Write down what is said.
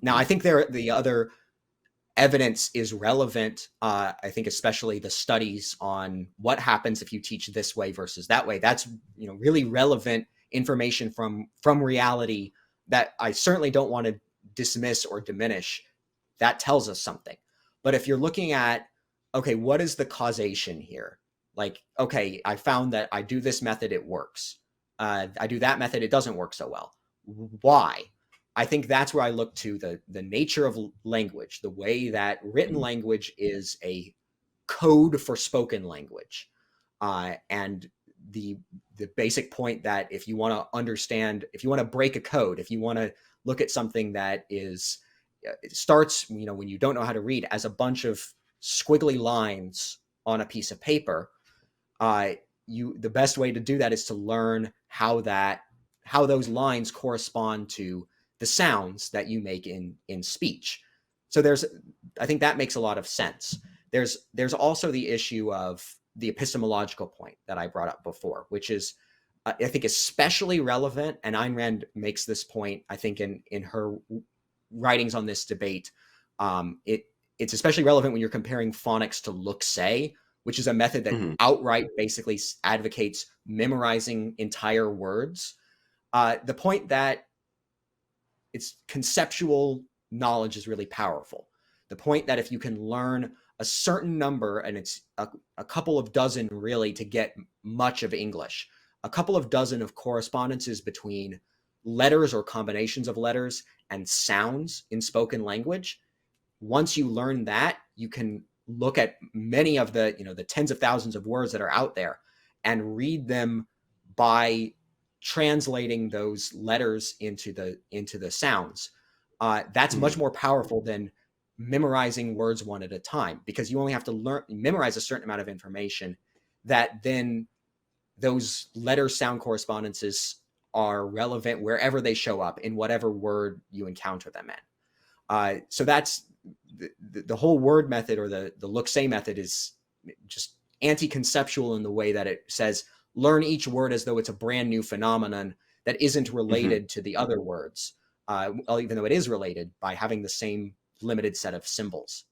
Now, I think the other evidence is relevant. I think especially the studies on what happens if you teach this way versus that way. That's really relevant information from reality that I certainly don't want to dismiss or diminish. That tells us something. But if you're looking at, okay, what is the causation here? Like, okay, I found that I do this method, it works. I do that method, it doesn't work so well. Why? I think that's where I look to the nature of language, the way that written language is a code for spoken language, and the basic point that if you want to understand, if you want to break a code, if you want to look at something that is it starts, when you don't know how to read, as a bunch of squiggly lines on a piece of paper, the best way to do that is to learn how those lines correspond to the sounds that you make in speech. So I think that makes a lot of sense. There's also the issue of the epistemological point that I brought up before, which is I think especially relevant, and Ayn Rand makes this point, I think, in her writings on this debate. It's especially relevant when you're comparing phonics to look-say, which is a method that outright basically advocates memorizing entire words. The point that it's conceptual knowledge is really powerful. The point that if you can learn a certain number, and it's a couple of dozen really to get much of English, a couple of dozen of correspondences between letters or combinations of letters and sounds in spoken language. Once you learn that, you can look at many of the tens of thousands of words that are out there and read them by translating those letters into the sounds. That's much more powerful than memorizing words one at a time, because you only have to memorize a certain amount of information that then those letter sound correspondences are relevant wherever they show up in whatever word you encounter them in. So that's the whole word method, or the look-say method, is just anti-conceptual in the way that it says learn each word as though it's a brand new phenomenon that isn't related to the other words, even though it is related by having the same limited set of symbols.